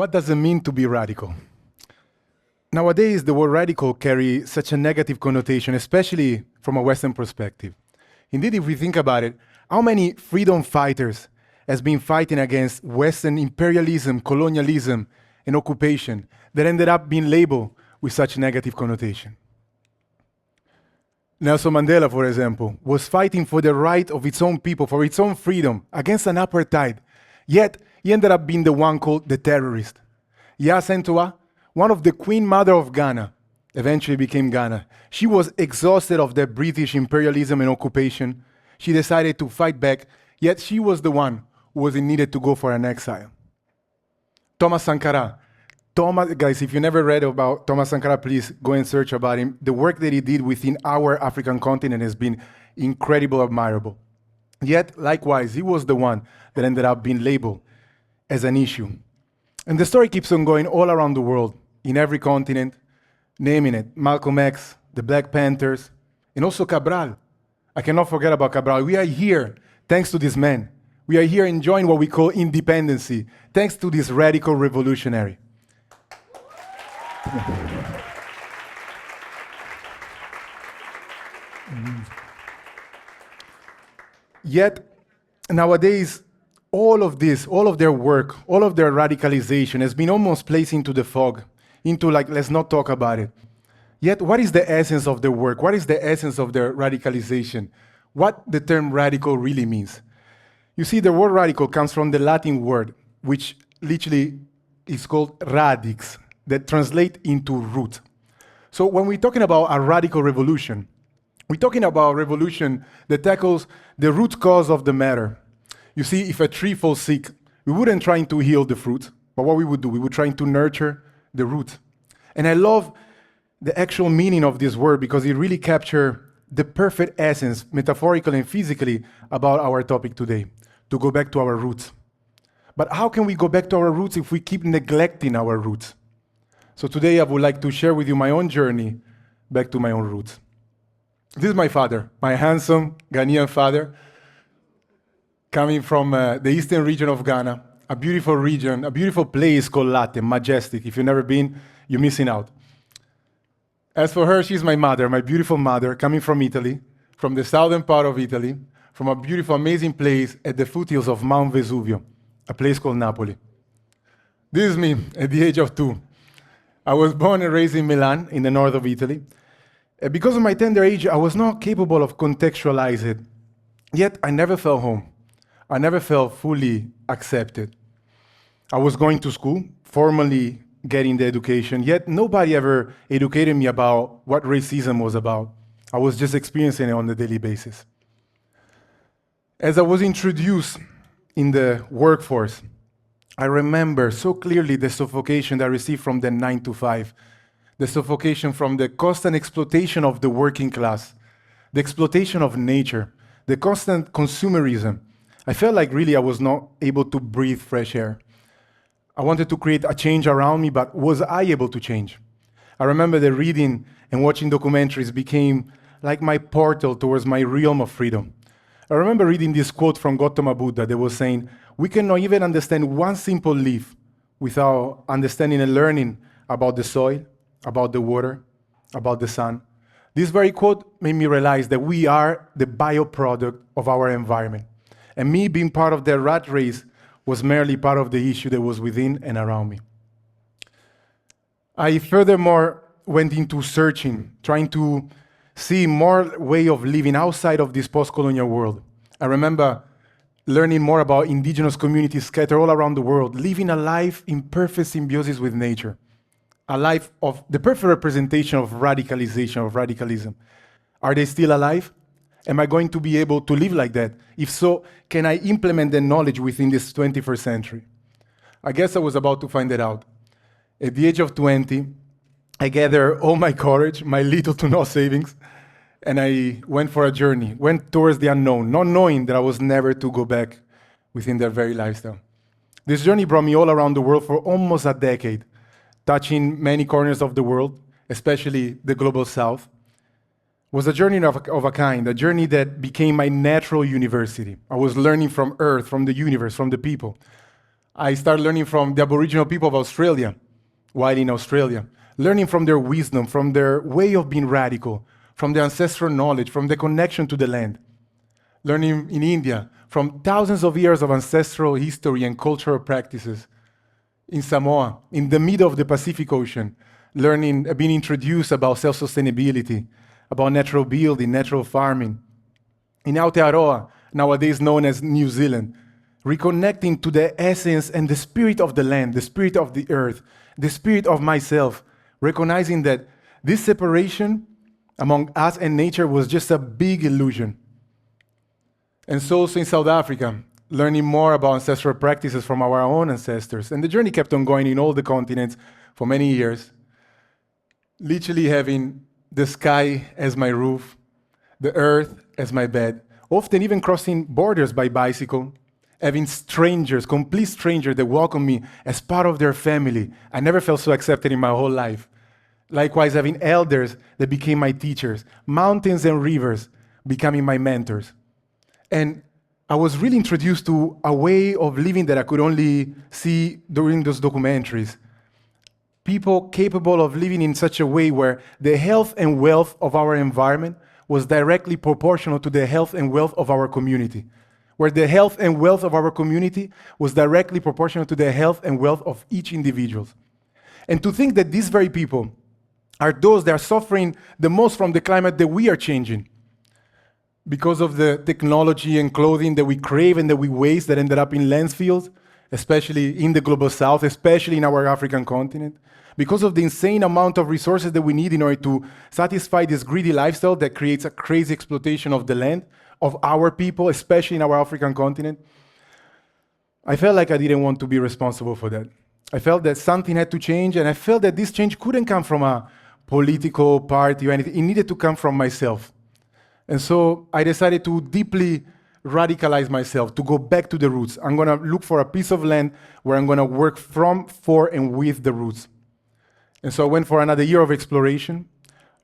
What does it mean to be radical? Nowadays, the word radical carries such a negative connotation, especially from a Western perspective. Indeed, if we think about it, how many freedom fighters has been fighting against Western imperialism, colonialism, and occupation that ended up being labeled with such negative connotation? Nelson Mandela, for example, was fighting for the right of its own people, for its own freedom, against an apartheid. Yet, he ended up being the one called the terrorist. Yaa Asantewaa, one of the Queen Mother of Ghana, eventually became Ghana. She was exhausted of the British imperialism and occupation. She decided to fight back, yet she was the one who was needed to go for an exile. Thomas Sankara. Guys, if you never read about Thomas Sankara, please go and search about him. The work that he did within our African continent has been incredible, admirable. Yet, likewise, he was the one that ended up being labeled as an issue. And the story keeps on going all around the world, in every continent, naming it. Malcolm X, the Black Panthers, and also Cabral. I cannot forget about Cabral. We are here thanks to this man. We are here enjoying what we call independency, thanks to this radical revolutionary. Yet, nowadays, all of this, all of their work, all of their radicalization has been almost placed into the fog, into like, let's not talk about it. Yet, what is the essence of their work? What is the essence of their radicalization? What the term radical really means? You see, the word radical comes from the Latin word, which literally is called radix, that translates into root. So when we're talking about a radical revolution, we're talking about a revolution that tackles the root cause of the matter. You see, if a tree falls sick, we wouldn't try to heal the fruit, but what we would do, we would try to nurture the root. And I love the actual meaning of this word because it really captures the perfect essence, metaphorically and physically, about our topic today, to go back to our roots. But how can we go back to our roots if we keep neglecting our roots? So today I would like to share with you my own journey back to my own roots. This is my father, my handsome Ghanaian father, coming from the eastern region of Ghana, a beautiful region, a beautiful place called Latte, majestic. If you've never been, you're missing out. As for her, she's my mother, my beautiful mother, coming from Italy, from the southern part of Italy, from a beautiful, amazing place at the foothills of Mount Vesuvio, a place called Napoli. This is me at the age of 2. I was born and raised in Milan, in the north of Italy. Because of my tender age, I was not capable of contextualizing it. Yet, I never felt home. I never felt fully accepted. I was going to school, formally getting the education, yet nobody ever educated me about what racism was about. I was just experiencing it on a daily basis. As I was introduced in the workforce, I remember so clearly the suffocation that I received from the 9 to 5, the suffocation from the constant exploitation of the working class, the exploitation of nature, the constant consumerism. I felt like really I was not able to breathe fresh air. I wanted to create a change around me, but was I able to change? I remember that reading and watching documentaries became like my portal towards my realm of freedom. I remember reading this quote from Gautama Buddha that was saying, we cannot even understand one simple leaf without understanding and learning about the soil, about the water, about the sun. This very quote made me realize that we are the byproduct of our environment. And me being part of the rat race was merely part of the issue that was within and around me. I furthermore went into searching, trying to see more way of living outside of this post-colonial world. I remember learning more about indigenous communities scattered all around the world, living a life in perfect symbiosis with nature, a life of the perfect representation of radicalization, of radicalism. Are they still alive? Am I going to be able to live like that? If so, can I implement the knowledge within this 21st century? I guess I was about to find that out. At the age of 20, I gathered all my courage, my little to no savings, and I went for a journey, went towards the unknown, not knowing that I was never to go back within that very lifestyle. This journey brought me all around the world for almost a decade, touching many corners of the world, especially the global south. It was a journey of a kind, a journey that became my natural university. I was learning from Earth, from the universe, from the people. I started learning from the Aboriginal people of Australia, while in Australia, learning from their wisdom, from their way of being radical, from their ancestral knowledge, from the connection to the land. Learning in India, from thousands of years of ancestral history and cultural practices. In Samoa, in the middle of the Pacific Ocean, learning, being introduced about self-sustainability, about natural building, natural farming. In Aotearoa, nowadays known as New Zealand, reconnecting to the essence and the spirit of the land, the spirit of the earth, the spirit of myself, recognizing that this separation among us and nature was just a big illusion. And so also in South Africa, learning more about ancestral practices from our own ancestors. And the journey kept on going in all the continents for many years, literally having the sky as my roof, the earth as my bed, often even crossing borders by bicycle, having strangers, complete strangers that welcome me as part of their family. I never felt so accepted in my whole life. Likewise, having elders that became my teachers, mountains and rivers becoming my mentors. And I was really introduced to a way of living that I could only see during those documentaries. People capable of living in such a way where the health and wealth of our environment was directly proportional to the health and wealth of our community, where the health and wealth of our community was directly proportional to the health and wealth of each individual. And to think that these very people are those that are suffering the most from the climate that we are changing because of the technology and clothing that we crave and that we waste that ended up in landfills, especially in the global south, especially in our African continent, because of the insane amount of resources that we need in order to satisfy this greedy lifestyle that creates a crazy exploitation of the land, of our people, especially in our African continent. I felt like I didn't want to be responsible for that. I felt that something had to change, and I felt that this change couldn't come from a political party or anything. It needed to come from myself. And so I decided to deeply radicalize myself, to go back to the roots. I'm gonna look for a piece of land where I'm gonna work from, for, and with the roots. And so I went for another year of exploration,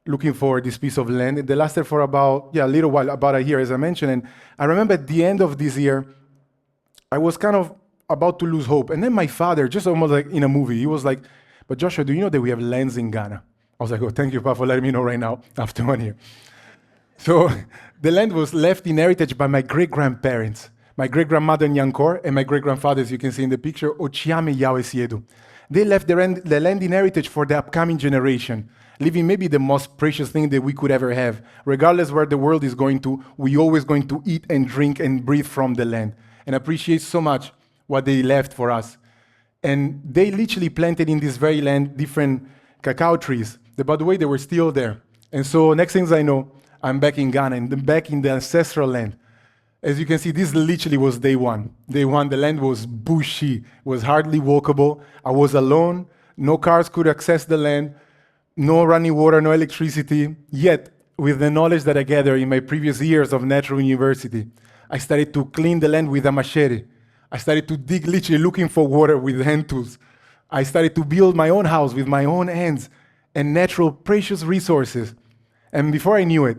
looking for this piece of land. It lasted for about, a little while, about a year, as I mentioned. And I remember at the end of this year, I was kind of about to lose hope. And then my father, just almost like in a movie, he was like, "But Joshua, do you know that we have lands in Ghana?" I was like, "Oh, thank you, Pa, for letting me know right now, after 1 year." So the land was left in heritage by my great-grandparents, my great-grandmother Nyankor, and my great-grandfather, as you can see in the picture, Ochiame Yao Asiedu. They left the land in heritage for the upcoming generation, leaving maybe the most precious thing that we could ever have. Regardless where the world is going to, we always going to eat and drink and breathe from the land, and appreciate so much what they left for us. And they literally planted in this very land different cacao trees. By the way, they were still there. And so next things I know, I'm back in Ghana, and back in the ancestral land. As you can see, this literally was day one. Day one, the land was bushy, was hardly walkable. I was alone, no cars could access the land, no running water, no electricity. Yet, with the knowledge that I gathered in my previous years of natural university, I started to clean the land with a machete. I started to dig, literally looking for water with hand tools. I started to build my own house with my own hands and natural precious resources. And before I knew it,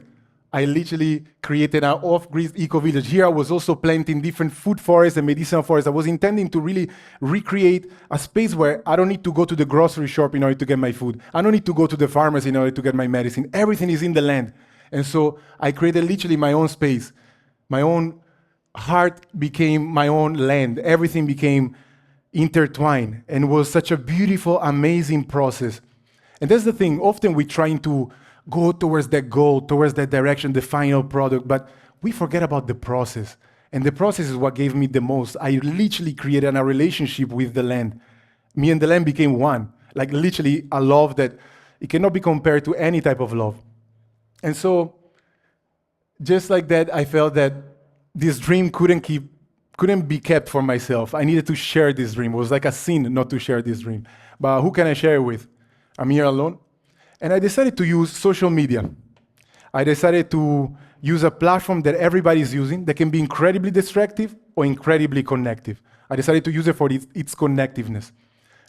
I literally created an off-grid eco-village. Here I was also planting different food forests and medicinal forests. I was intending to really recreate a space where I don't need to go to the grocery shop in order to get my food. I don't need to go to the pharmacy in order to get my medicine. Everything is in the land. And so I created literally my own space. My own heart became my own land. Everything became intertwined, and it was such a beautiful, amazing process. And that's the thing, often we're trying to go towards that goal, towards that direction, the final product, but we forget about the process. And the process is what gave me the most. I literally created a relationship with the land. Me and the land became one, like literally a love that it cannot be compared to any type of love. And so, just like that, I felt that this dream couldn't be kept for myself. I needed to share this dream. It was like a sin not to share this dream. But who can I share it with? I'm here alone. And I decided to use social media. I decided to use a platform that everybody's using that can be incredibly distractive or incredibly connective. I decided to use it for its connectiveness.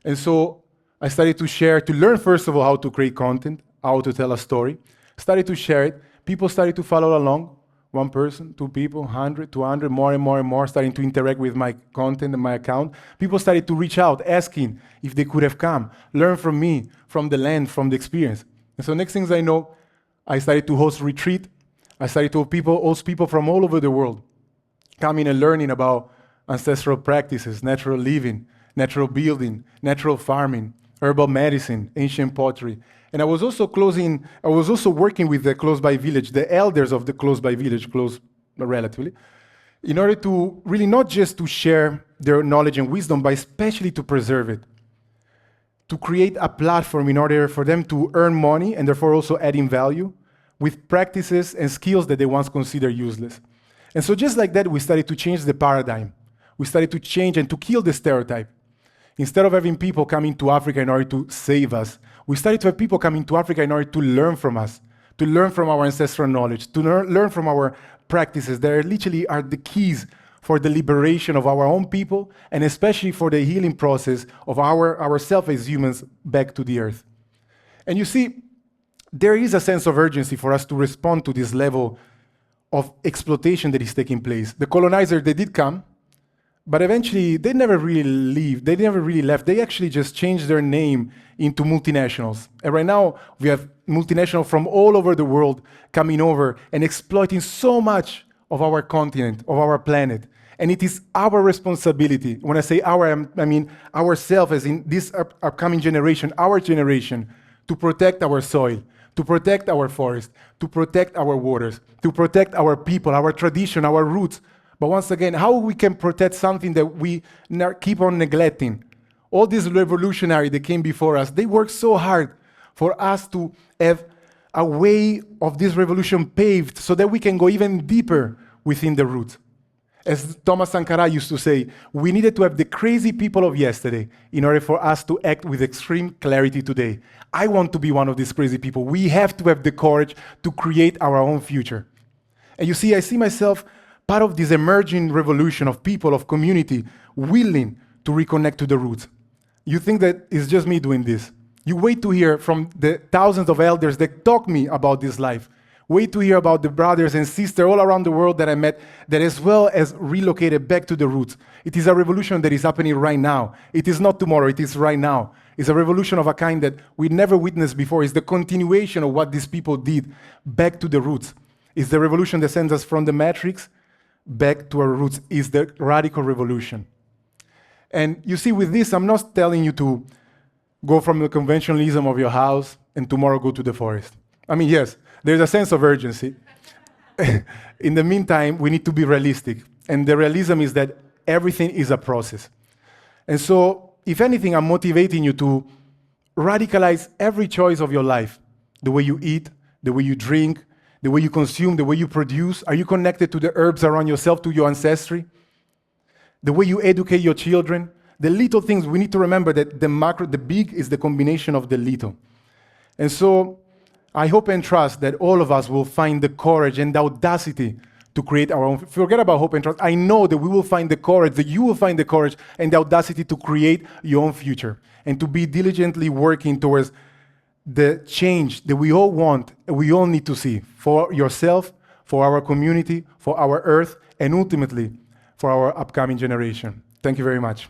And so I started to share, to learn first of all how to create content, how to tell a story. Started to share it. People started to follow along. one person, two people, 100, 200, more and more and more, starting to interact with my content and my account. People started to reach out, asking if they could have come, learn from me, from the land, from the experience. And so next things I know, I started to host retreat. I started to host people from all over the world, coming and learning about ancestral practices, natural living, natural building, natural farming, herbal medicine, ancient pottery. And I was also working with the Close By Village, the elders of the Close By Village, close relatively, in order to really not just to share their knowledge and wisdom, but especially to preserve it, to create a platform in order for them to earn money and therefore also adding value with practices and skills that they once considered useless. And so just like that, we started to change the paradigm. We started to change and to kill the stereotype. Instead of having people coming to Africa in order to save us, we started to have people coming to Africa in order to learn from us, to learn from our ancestral knowledge, to learn from our practices that literally are the keys for the liberation of our own people, and especially for the healing process of ourselves as humans back to the earth. And you see, there is a sense of urgency for us to respond to this level of exploitation that is taking place. The colonizers, they did come, but eventually they never really leave. They never really left. They actually just changed their name into multinationals. And right now we have multinationals from all over the world coming over and exploiting so much of our continent, of our planet. And it is our responsibility. When I say our, I mean ourselves, as in this upcoming generation, our generation, to protect our soil, to protect our forest, to protect our waters, to protect our people, our tradition, our roots. But once again, how we can protect something that we keep on neglecting? All these revolutionaries that came before us, they worked so hard for us to have a way of this revolution paved so that we can go even deeper within the roots. As Thomas Sankara used to say, we needed to have the crazy people of yesterday in order for us to act with extreme clarity today. I want to be one of these crazy people. We have to have the courage to create our own future. And you see, I see myself part of this emerging revolution of people, of community, willing to reconnect to the roots. You think that it's just me doing this. You wait to hear from the thousands of elders that taught me about this life. Wait to hear about the brothers and sisters all around the world that I met that as well as relocated back to the roots. It is a revolution that is happening right now. It is not tomorrow, it is right now. It's a revolution of a kind that we never witnessed before. It's the continuation of what these people did back to the roots. It's the revolution that sends us from the matrix back to our roots. Is the radical revolution. And you see, with this, I'm not telling you to go from the conventionalism of your house and tomorrow go to the forest. I mean, yes, there's a sense of urgency. In the meantime, we need to be realistic. And the realism is that everything is a process. And so, if anything, I'm motivating you to radicalize every choice of your life. The way you eat, the way you drink, the way you consume, the way you produce. Are you connected to the herbs around yourself, to your ancestry? The way you educate your children. The little things, we need to remember that the big is the combination of the little. And so, I hope and trust that all of us will find the courage and the audacity to create our own. Forget about hope and trust. I know that we will find the courage, that you will find the courage and the audacity to create your own future and to be diligently working towards the change that we all want, we all need to see for yourself, for our community, for our earth, and ultimately for our upcoming generation. Thank you very much.